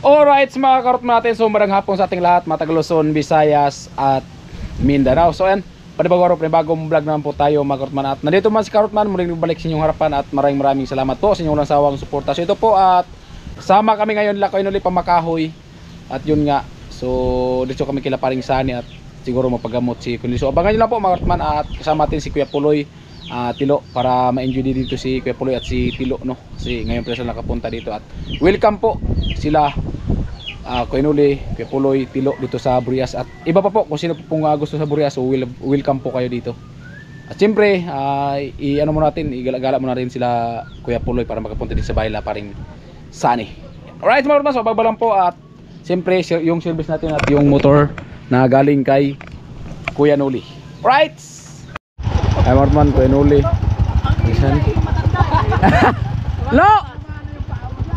Alright, mga karotman natin, so marang hapon sa ating lahat, mga taga Luzon, Visayas at Mindanao. So ayan, panibagong vlog naman po tayo mga karotman. At nandito man si Karotman, muling balik sa inyong harapan at maraming salamat po sa inyong walang sawang suporta. So ito po at sama kami ngayon Lakoy Noli Pamakahoy. At yun nga, so dito kami kila Paring Sani at siguro mapagamot si Kuya. So abangan nyo lang po mga karotman at kasama natin si Kuya Puloy, Tilo, para ma-enjoy dito si Kuya Puloy at si Tilo, no? Kasi ngayon pala sila nakapunta dito at welcome po sila, Kuya Noli, Kuya Puloy, Tilo dito sa Burias at iba pa po kung sino po pong gusto sa Burias, so welcome po kayo dito. At siyempre i-ano mo natin, igala mo natin sila Kuya Puloy para makapunta din sa bahay la Paring Sani. Alright mga karotman, so bagbalang po at siyempre yung service natin at yung motor na galing kay Kuya Noli. Right? Ay Marman, Kuya Noli.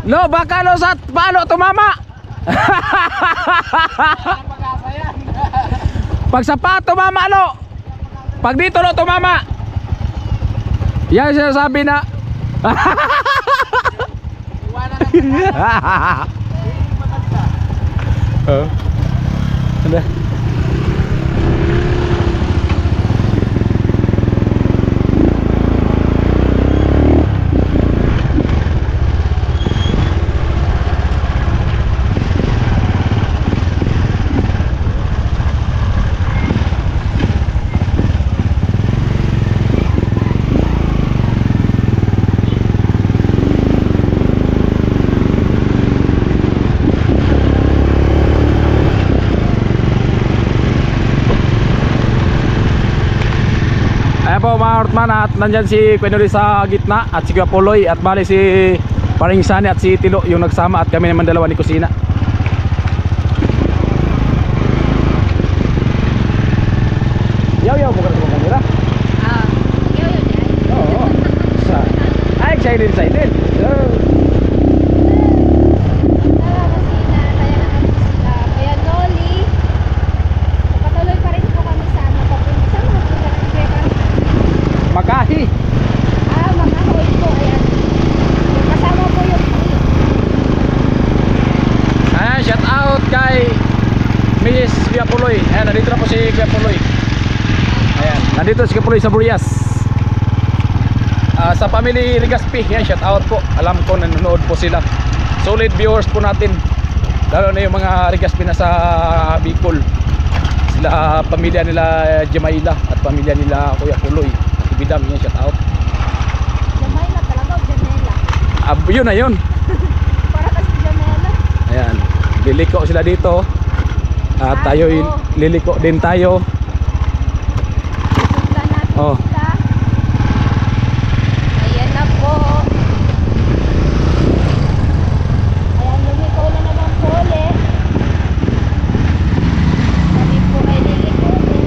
Lo, baka lo sa paano tumama? Pag sapato tumama lo. Pag dito lo tumama. Yan sinasabi na. Ano? Ayan po mga karotman at nandyan si Kuya Noli sa gitna at si Kuya Puloy at bali si Paring Sani at si Tilo yung nagsama at kami naman dalawa ni Kusina. Yaw bukan sa kamera. Yaw oo. Ay excited. Makahi. Makahoy po, ayan. Kasama po yung Ayan, shout out kay Miss Kuya Puloy. Ayan, nandito na po si Kuya Puloy. Ayan, nandito si Kuya Puloy sa Burias. Sa family Rigaspi, ayan, shout out po. Alam ko nanonood po sila. Solid viewers po natin. Lalo na yung mga Rigaspi na sa Bicol. Sila, pamilya nila Jamaila at pamilya nila Kuya Puloy. Bidam niya, shout out. Jamela talaga o Jamela? Yun na yun. Para kasi Jamela. Ayan, liliko sila dito. At tayo liliko din tayo. Isuglan natin Oh. sila. Ayan na po. Ayan, lumiko na naman po ulit. Kami po ay liliko din.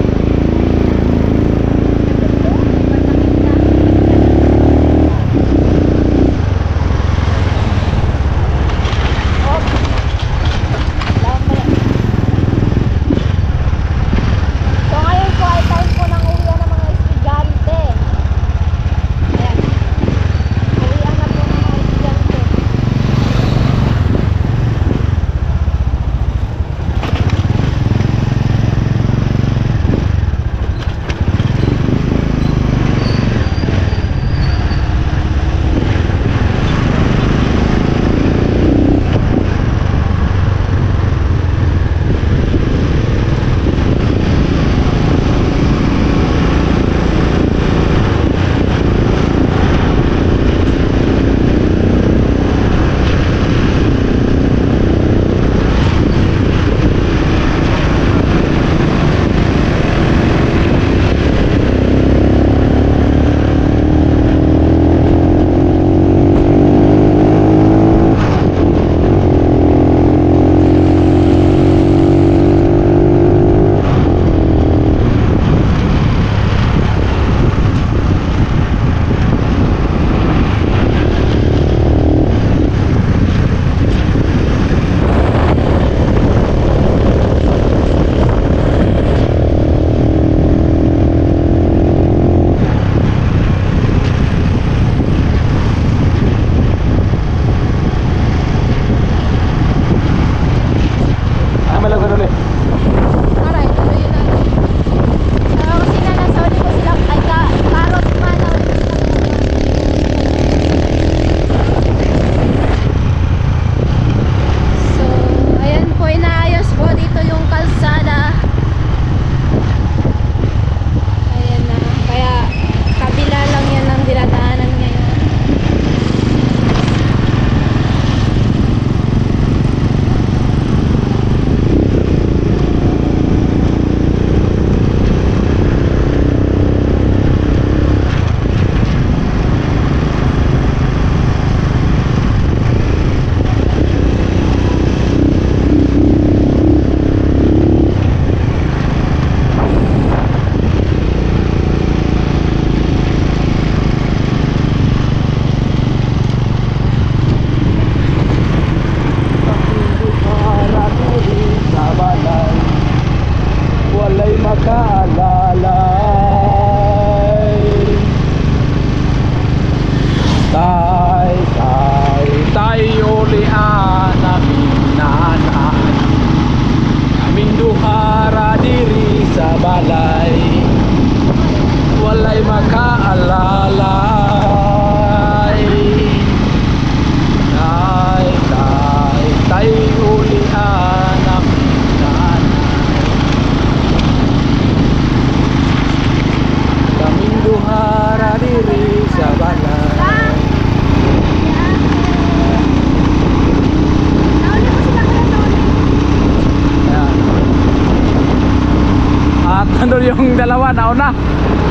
yung dalawa nauna.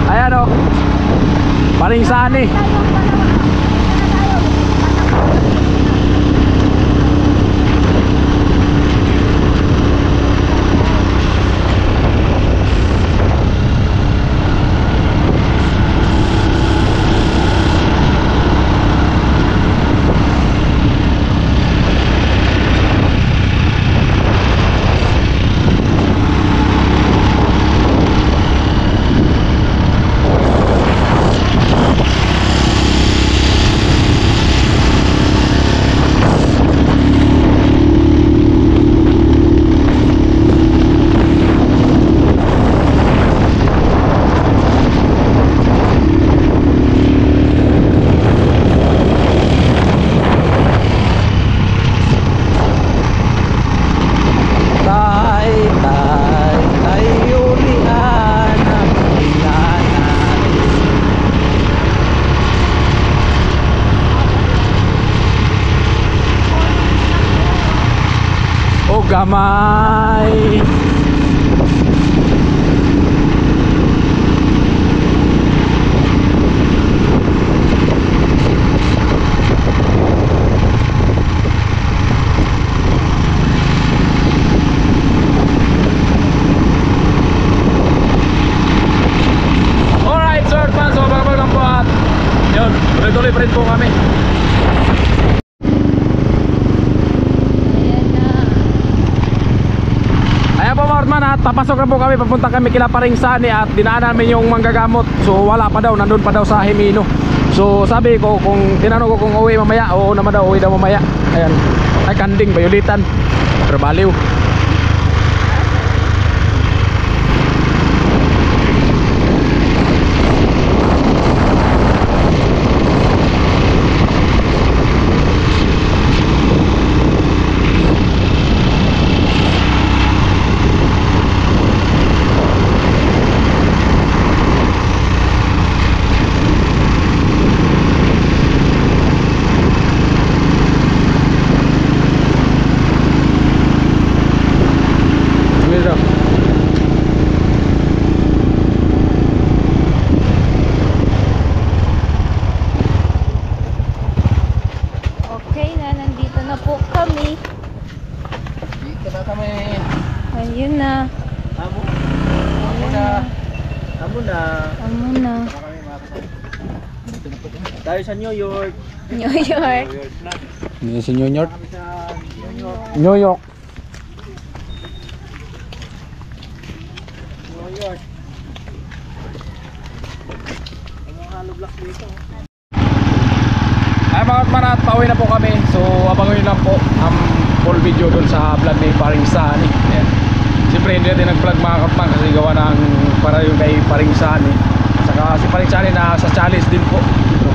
Ayan o. Paring Sani. Gamay. Alright, sir, fans, so babag lang po at yun, tuloy-tuloy pa rin po kami. At papasok na po kami, papunta kami kila Paring Sani at dinaan namin yung manggagamot. So wala pa daw, nandun pa daw sa Himino. So sabi ko, kung tinanong ko kung uwi mamaya, oo naman daw, uwi daw mamaya. Ayan, ay kanding, bayulitan, pero baliw. Ayun na. Amo na. Tayo sa New York. New York. Ini si New York. New York. New York. Ang mga hollow blocks dito. Ay mga kamanat, pauwi na po kami. So abangan nyo lang po ang full video dun sa vlog ni Paring Sani. Ayan. Siyempre hindi natin nag-vlog mga kapang kasi gawa ng para yung kay Paring Sani. Saka si Paring Sani na sa challenge din po. So,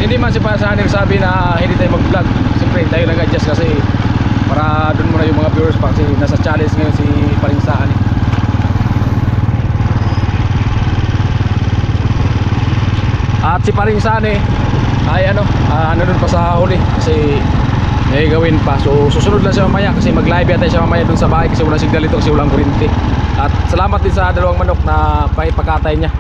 hindi man si Paring Sani sabi na hindi tayo mag-vlog. Siyempre tayo nag-adjust kasi para dun muna yung mga viewers pa kasi nasa challenge ngayon si Paring Sani. At si Paring Sani ay ano dun pa sa huli kasi may gawin pa. So susunod lang siya mamaya kasi mag-live yata siya mamaya dun sa bahay kasi walang signal ito kasi walang kuryente. At salamat din sa dalawang manok na pakipakatay niya.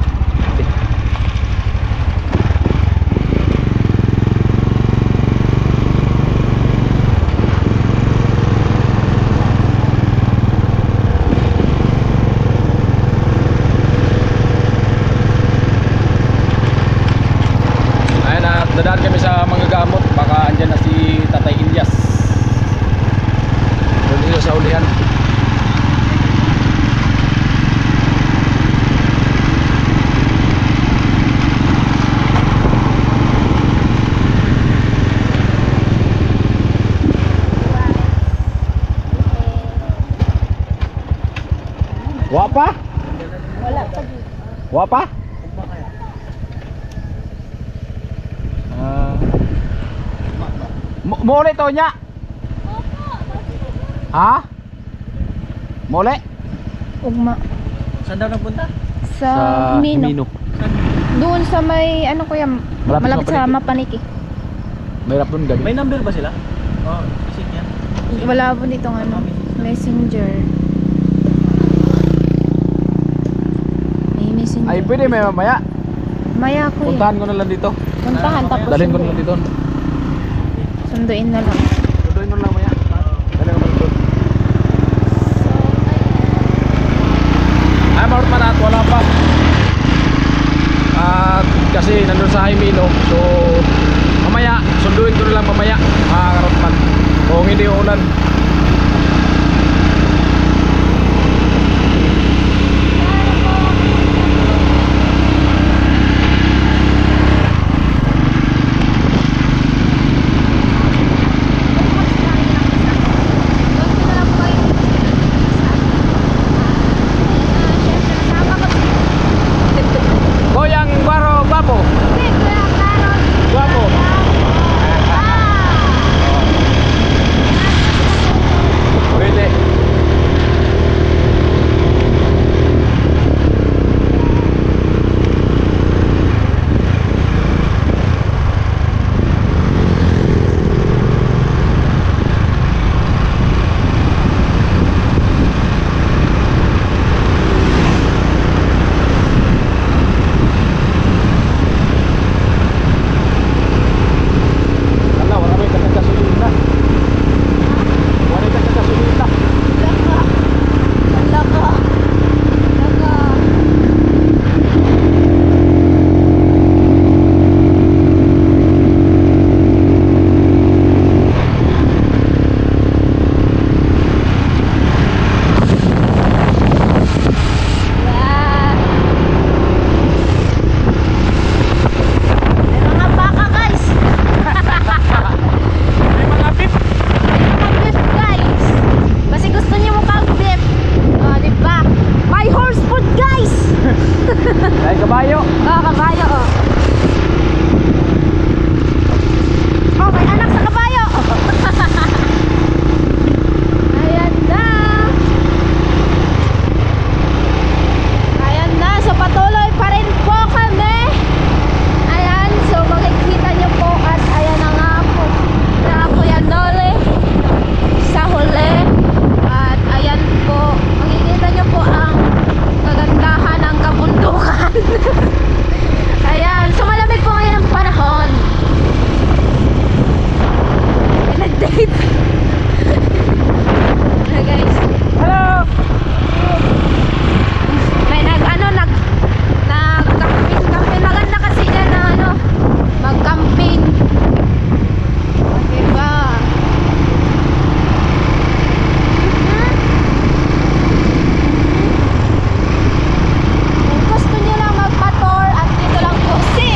Dadaan kami sa manggagamot, baka andyan na si Tatay Ilyas. Doon dito sa ulihan. Wapa? Wala pa. Wapa? Mole to nya. Ha? Mole? Ugma. Saan daw nagpunta? Sa Himino. Doon sa may ano kuya, malapit sa Mapaniki. Mahirap doon gabi. May number ba sila? Oo, isip yan. Wala po ditong ano, messenger. Ay, pwede may mamaya. Maya kuya. Puntahan ko na lang dito. Puntahan tapos Dalhin ko na lang dito. sunduin na lang. Tuloy na lang maya. Dalhin ko na lang dito. Ay, Mount Manat, wala pa. At kasi nandun sa Jaimino. So, mamaya, sunduin ko na lang mamaya. Mga karotman. Kung hindi uulan. Goyang Baro Bapo. Guapo. Pwede. Wala, wala may kagkasulina. Wala may kagkasulina. Mga baka guys. May mga beef. Mga beef guys. Kasi gusto niyo mukhang beef. Oh, di ba? May horse food guys. Ay, kabayo. Oh, kabayo oh. Oh, may anak sa kabayo. Ayan na. Ayan na. So patuloy pa rin po kami. Ayan. So makikita niyo po at ayan na nga po. Na Kuya Noli sa huli. At ayan po. Makikita niyo po ang kagandahan ng kabundukan. Ayan. So malamig po ngayon ang panahon. Nag-date. Hi guys. Hello. May nag-camping. Maganda kasi dyan na mag-camping. Diba? Kung gusto nyo lang magpa-tour at dito lang po si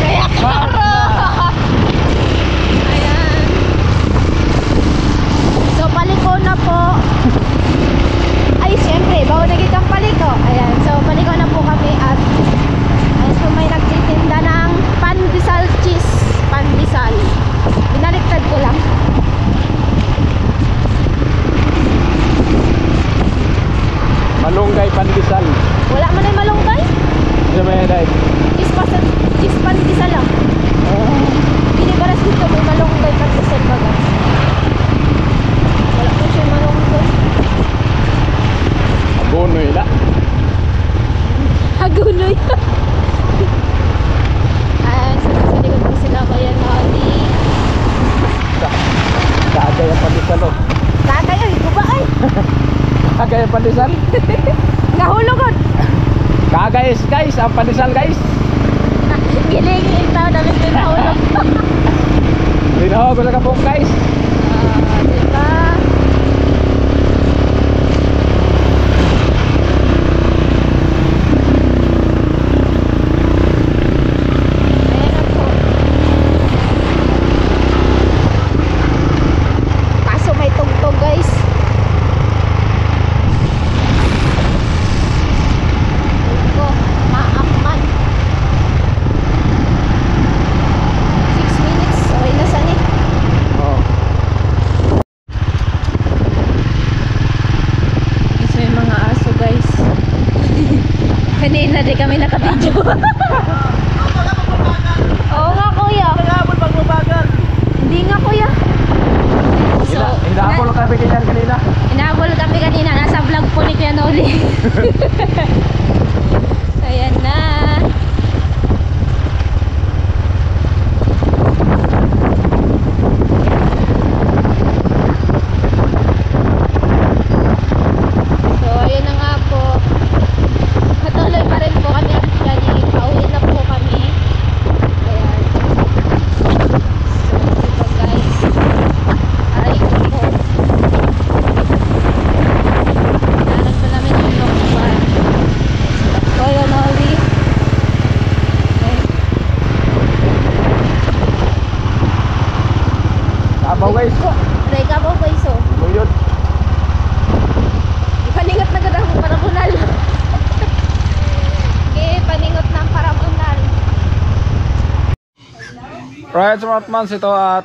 Kuya Karo. Ayan. So paliko na po. Ay siyempre, bago nagiging paliko. Ayan, so paliko na po kami at ayan, so may nagtitinda ng pandesal cheese. Pandesal. Binaliktad ko lang. Malunggay pandesal. Wala man ay malunggay. Ano ba yan, Day? Cheese pandesal lang. Hindi ba rin dito may malunggay pandesal baga? Wala po siya malunggay. Abonoy na. Hagunoy. Ayan, so sa likod ko sila Kuya Noli. Kagay ang pandesal, oh. Tatay ay, guba ay. Kagay ang pandesal. Nahulogod. Kagay guys, ang pandesal guys. Giling ito, dami ko nahulog. Linahog ko sa kapong guys. Diba? Ayan na po. Kaso may tugtog guys. Ito, maakman. 6 minutes, okay na saan eh. Oh. Kasi may mga aso guys. Kanina di kami nakabidyo. Oo nga kuya. Nagabol pag mabagal. Hindi nga kuya. So, Hinahabol kami ganyan kanina. inahabol kami kanina. Nasa vlog po ni Kuya Noli. Ayan Right, so mga Otmans, ito at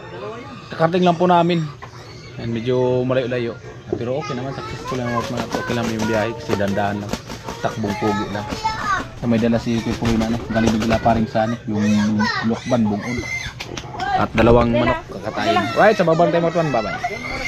kakarating lang po namin. And medyo malayo-layo. Pero okay naman, successful lang mga Otmans. Okay lang yung biyahe kasi dandahan lang. Takbong pugi lang. So, may dala si Kuya Puloy na galing nila paring sa yung lokban bungol. At dalawang manok kakatayin. Right, sa babang tayo mga Otmans, bye-bye.